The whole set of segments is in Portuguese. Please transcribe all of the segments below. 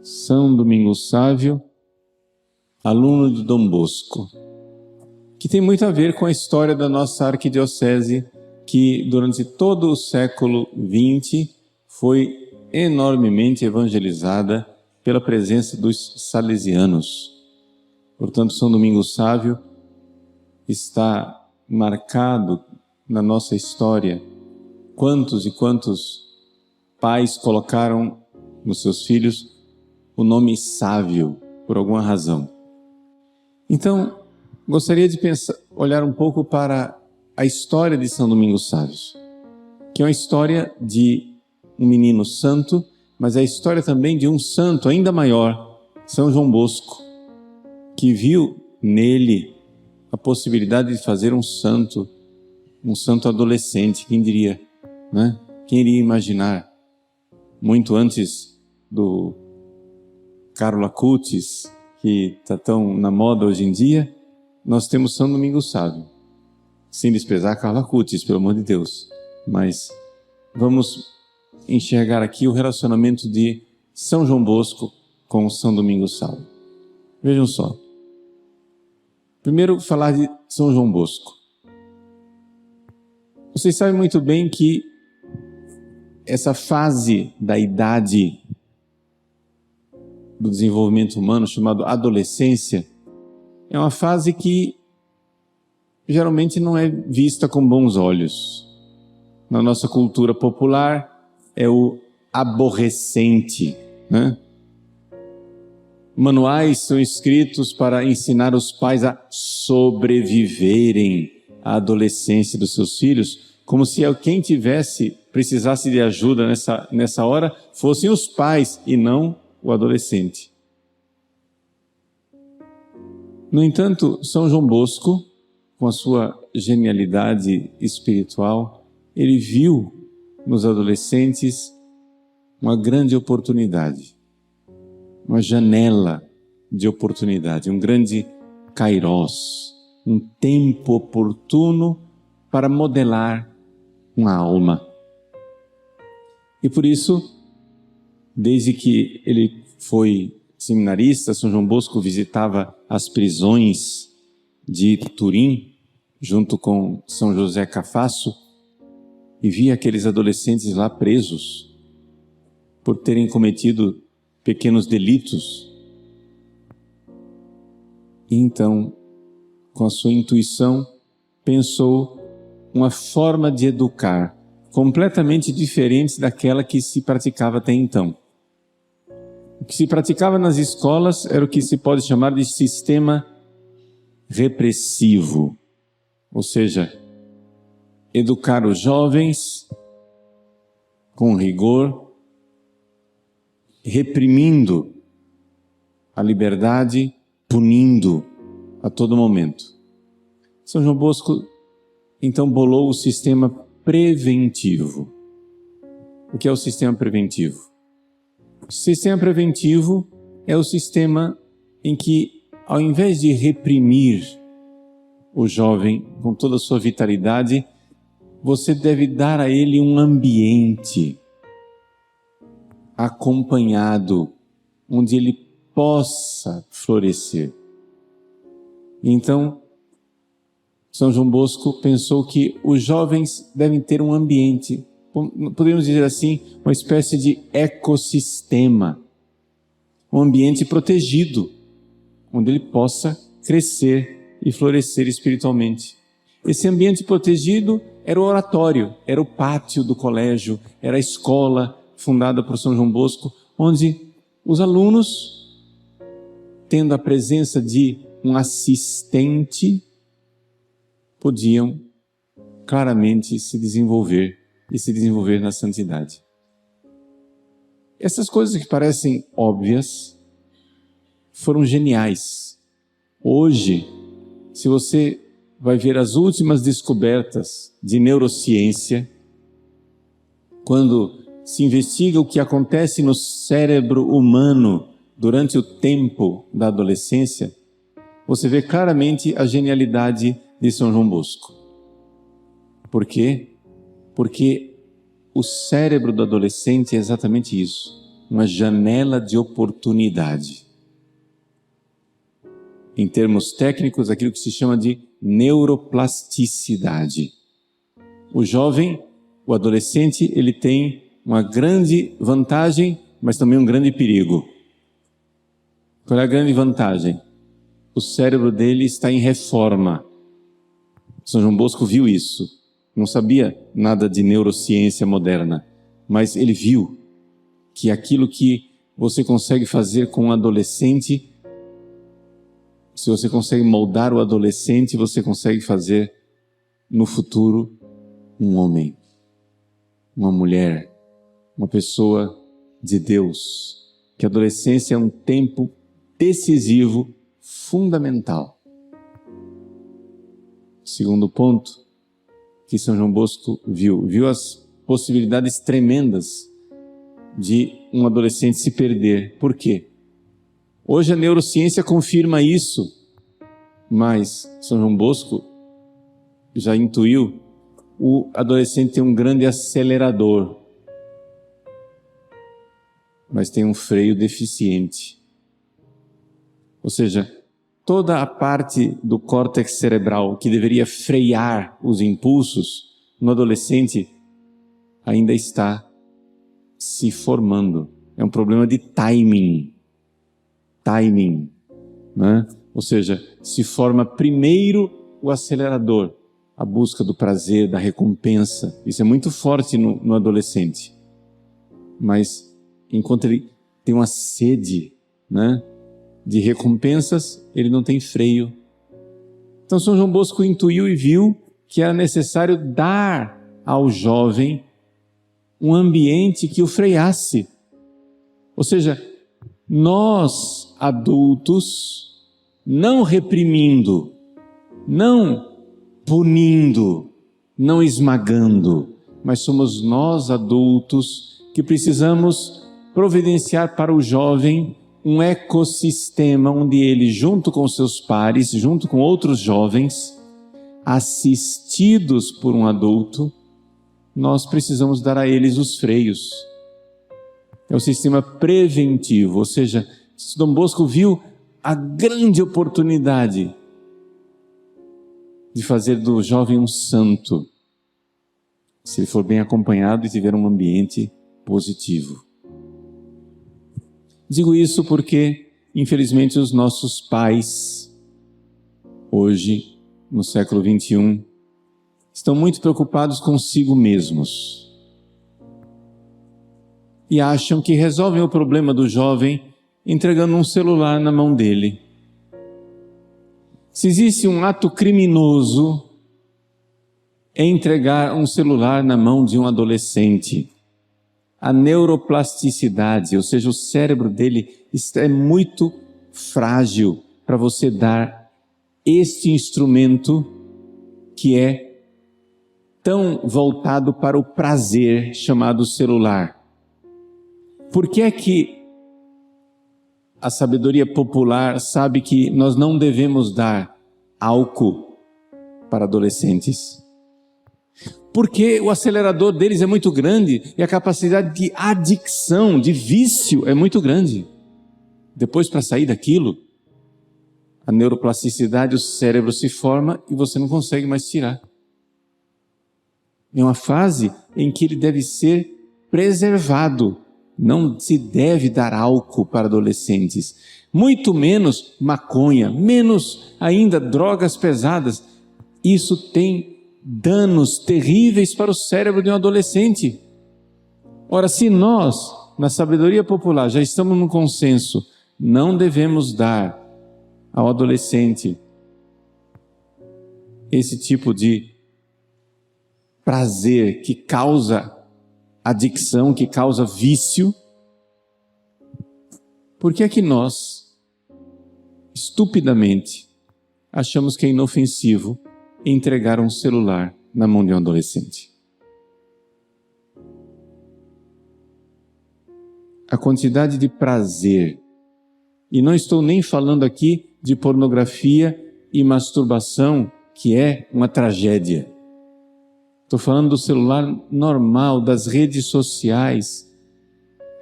São Domingos Sávio, aluno de Dom Bosco, que tem muito a ver com a história da nossa arquidiocese, que durante todo o século XX foi enormemente evangelizada pela presença dos salesianos. Portanto, São Domingos Sávio está marcado na nossa história. Quantos e quantos pais colocaram nos seus filhos o nome Sávio por alguma razão. Então, gostaria de olhar um pouco para a história de São Domingos Sávio, que é uma história de um menino santo, mas é a história também de um santo ainda maior, São João Bosco, que viu nele a possibilidade de fazer um santo adolescente, quem diria, né? Quem iria imaginar? Muito antes do Carlo Acutis, que está tão na moda hoje em dia, nós temos São Domingos Sávio. Sem desprezar Carlo Acutis, pelo amor de Deus. Mas vamos enxergar aqui o relacionamento de São João Bosco com São Domingos Sávio. Vejam só. Primeiro, falar de São João Bosco. Vocês sabem muito bem que essa fase da idade do desenvolvimento humano, chamado adolescência, é uma fase que geralmente não é vista com bons olhos. Na nossa cultura popular, é o aborrecente, né? Manuais são escritos para ensinar os pais a sobreviverem à adolescência dos seus filhos, como se quem precisasse de ajuda nessa hora fossem os pais e não o adolescente. No entanto, São João Bosco, com a sua genialidade espiritual, ele viu nos adolescentes uma grande oportunidade, uma janela de oportunidade, um grande kairos, um tempo oportuno para modelar uma alma. E por isso, desde que ele foi seminarista, São João Bosco visitava as prisões de Turim, junto com São José Cafasso, e via aqueles adolescentes lá presos por terem cometido pequenos delitos. E então, com a sua intuição, pensou uma forma de educar completamente diferente daquela que se praticava até então. O que se praticava nas escolas era o que se pode chamar de sistema repressivo, ou seja, educar os jovens com rigor, reprimindo a liberdade, punindo a todo momento. São João Bosco então bolou o sistema preventivo. O que é o sistema preventivo? O sistema preventivo é o sistema em que, ao invés de reprimir o jovem com toda a sua vitalidade, você deve dar a ele um ambiente acompanhado, onde ele possa florescer. Então, São João Bosco pensou que os jovens devem ter um ambiente, podemos dizer assim, uma espécie de ecossistema, um ambiente protegido, onde ele possa crescer e florescer espiritualmente. Esse ambiente protegido era o oratório, era o pátio do colégio, era a escola fundada por São João Bosco, onde os alunos, tendo a presença de um assistente, podiam claramente se desenvolver na santidade. Essas coisas que parecem óbvias foram geniais. Hoje, se você vai ver as últimas descobertas de neurociência, quando se investiga o que acontece no cérebro humano durante o tempo da adolescência, você vê claramente a genialidade de São João Bosco. Por quê? Porque o cérebro do adolescente é exatamente isso. uma janela de oportunidade. Em termos técnicos, aquilo que se chama de neuroplasticidade. O jovem, o adolescente, ele tem uma grande vantagem, mas também um grande perigo. Qual é a grande vantagem? O cérebro dele está em reforma. São João Bosco viu isso. Não sabia nada de neurociência moderna, mas ele viu que aquilo que você consegue fazer com um adolescente, se você consegue moldar o adolescente, você consegue fazer no futuro um homem, uma mulher, uma pessoa de Deus. Que a adolescência é um tempo decisivo, fundamental. Segundo ponto que São João Bosco viu as possibilidades tremendas de um adolescente se perder. Por quê? Hoje a neurociência confirma isso, mas São João Bosco já intuiu, o adolescente tem um grande acelerador, mas tem um freio deficiente. Ou seja, toda a parte do córtex cerebral que deveria frear os impulsos, no adolescente ainda está se formando. É um problema de timing, né? Ou seja, se forma primeiro o acelerador, a busca do prazer, da recompensa. Isso é muito forte no adolescente. Mas enquanto ele tem uma sede, né, de recompensas, ele não tem freio. Então São João Bosco intuiu e viu que era necessário dar ao jovem um ambiente que o freasse. Ou seja, nós adultos, não reprimindo, não punindo, não esmagando, mas somos nós adultos que precisamos providenciar para o jovem um ecossistema onde ele, junto com seus pares, junto com outros jovens, assistidos por um adulto, nós precisamos dar a eles os freios. É o sistema preventivo, ou seja, Dom Bosco viu a grande oportunidade de fazer do jovem um santo, se ele for bem acompanhado e tiver um ambiente positivo. Digo isso porque, infelizmente, os nossos pais, hoje, no século XXI, estão muito preocupados consigo mesmos e acham que resolvem o problema do jovem entregando um celular na mão dele. Se existe um ato criminoso, é entregar um celular na mão de um adolescente. A neuroplasticidade, ou seja, o cérebro dele é muito frágil para você dar este instrumento que é tão voltado para o prazer, chamado celular. Por que é que a sabedoria popular sabe que nós não devemos dar álcool para adolescentes? Porque o acelerador deles é muito grande e a capacidade de adicção, de vício é muito grande. Depois, para sair daquilo, a neuroplasticidade, o cérebro se forma e você não consegue mais tirar. É uma fase em que ele deve ser preservado. Não se deve dar álcool para adolescentes, muito menos maconha, menos ainda drogas pesadas. Isso tem danos terríveis para o cérebro de um adolescente. Ora, se nós, na sabedoria popular, já estamos no consenso, não devemos dar ao adolescente esse tipo de prazer que causa adicção, que causa vício, por que é que nós, estupidamente, achamos que é inofensivo entregar um celular na mão de um adolescente? A quantidade de prazer, e não estou nem falando aqui de pornografia e masturbação, que é uma tragédia. Estou falando do celular normal, das redes sociais,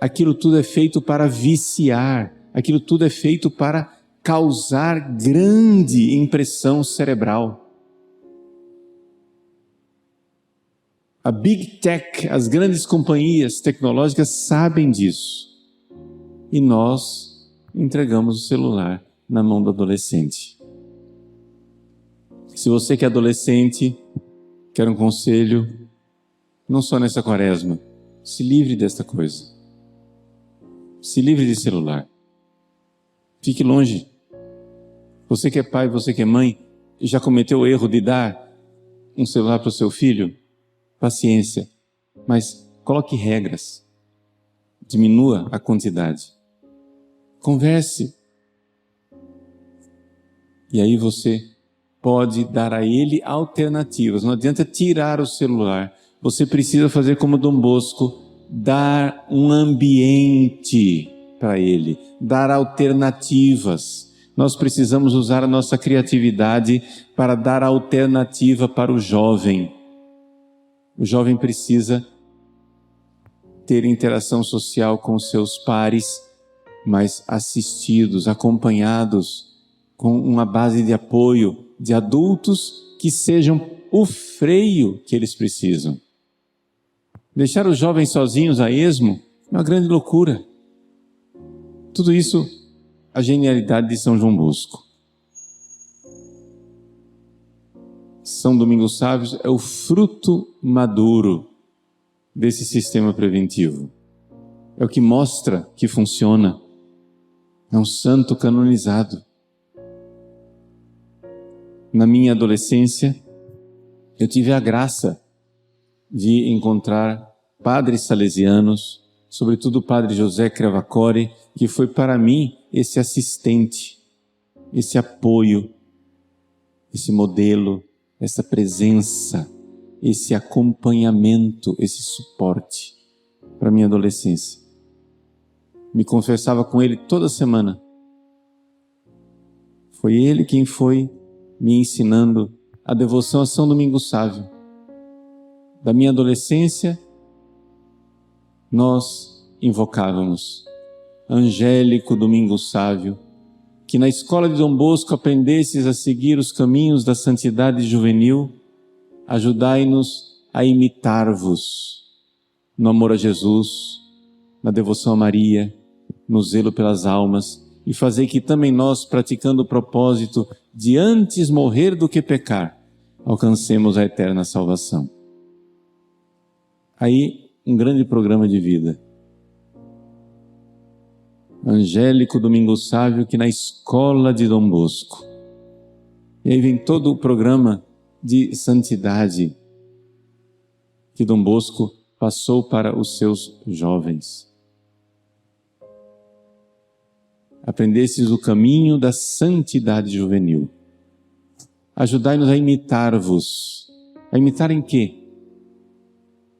aquilo tudo é feito para viciar, aquilo tudo é feito para causar grande impressão cerebral. A Big Tech, as grandes companhias tecnológicas sabem disso. E nós entregamos o celular na mão do adolescente. Se você que é adolescente, quer um conselho, não só nessa quaresma, se livre desta coisa. Se livre de celular. Fique longe. Você que é pai, você que é mãe, já cometeu o erro de dar um celular para o seu filho? Paciência, mas coloque regras. Diminua a quantidade. Converse. E aí você pode dar a ele alternativas. Não adianta tirar o celular. Você precisa fazer como Dom Bosco, dar um ambiente para ele, dar alternativas. Nós precisamos usar a nossa criatividade para dar alternativa para o jovem. O jovem precisa ter interação social com seus pares, mas assistidos, acompanhados, com uma base de apoio de adultos que sejam o freio que eles precisam. Deixar os jovens sozinhos a esmo é uma grande loucura. Tudo isso, a genialidade de São João Bosco. São Domingos Sávios é o fruto maduro desse sistema preventivo. É o que mostra que funciona. É um santo canonizado. Na minha adolescência, eu tive a graça de encontrar padres salesianos, sobretudo o padre José Cravacore, que foi para mim esse assistente, esse apoio, esse modelo, essa presença, esse acompanhamento, esse suporte para a minha adolescência. Me confessava com ele toda semana. Foi ele quem foi me ensinando a devoção a São Domingos Sávio. Da minha adolescência, nós invocávamos Angélico Domingos Sávio, que na escola de Dom Bosco aprendesses a seguir os caminhos da santidade juvenil, ajudai-nos a imitar-vos no amor a Jesus, na devoção a Maria, no zelo pelas almas, e fazei que também nós, praticando o propósito de antes morrer do que pecar, alcancemos a eterna salvação. Aí, um grande programa de vida. Angélico Domingos Sávio, que na escola de Dom Bosco. E aí vem todo o programa de santidade que Dom Bosco passou para os seus jovens. Aprendestes o caminho da santidade juvenil. Ajudai-nos a imitar-vos. A imitar em quê?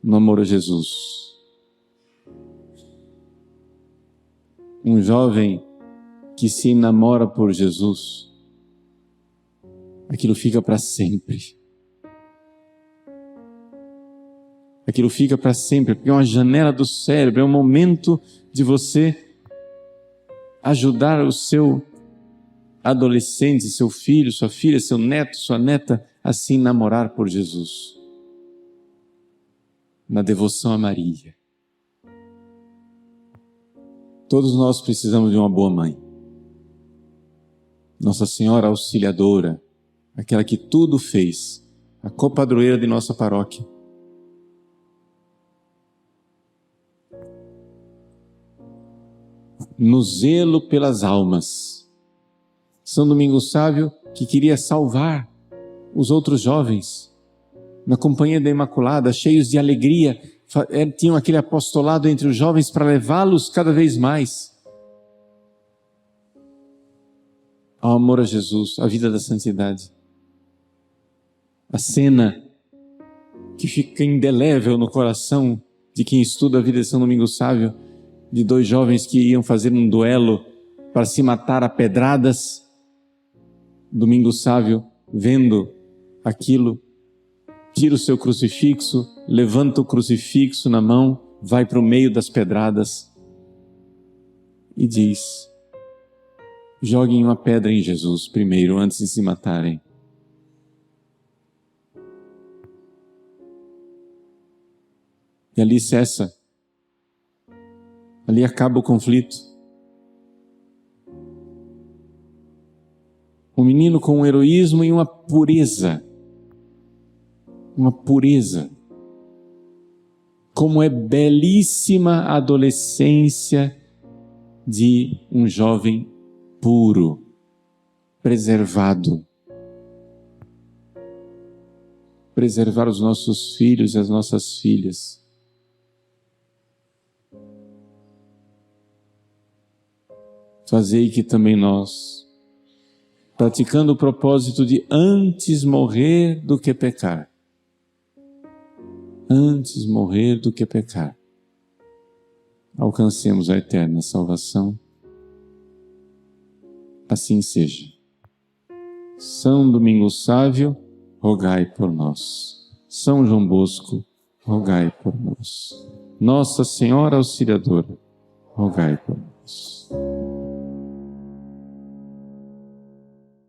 No amor a Jesus. Um jovem que se enamora por Jesus, aquilo fica para sempre. Aquilo fica para sempre, porque é uma janela do cérebro, é um momento de você ajudar o seu adolescente, seu filho, sua filha, seu neto, sua neta a se enamorar por Jesus. Na devoção a Maria. Todos nós precisamos de uma boa mãe. Nossa Senhora Auxiliadora, aquela que tudo fez, a copadroeira de nossa paróquia. No zelo pelas almas. São Domingos Sávio, que queria salvar os outros jovens, na companhia da Imaculada, cheios de alegria, tinham aquele apostolado entre os jovens para levá-los cada vez mais ao amor a Jesus, à vida da santidade. A cena que fica indelével no coração de quem estuda a vida de São Domingos Sávio, de dois jovens que iam fazer um duelo para se matar a pedradas. Domingos Sávio, vendo aquilo, tira o seu crucifixo, levanta o crucifixo na mão, vai para o meio das pedradas e diz: joguem uma pedra em Jesus primeiro, antes de se matarem. E ali cessa. Ali acaba o conflito. Um menino com um heroísmo e uma pureza. Uma pureza. Como é belíssima a adolescência de um jovem puro, preservado. Preservar os nossos filhos e as nossas filhas. Fazei que também nós, praticando o propósito de antes morrer do que pecar, antes morrer do que pecar, alcancemos a eterna salvação. Assim seja. São Domingos Sávio, rogai por nós. São João Bosco, rogai por nós. Nossa Senhora Auxiliadora, rogai por nós.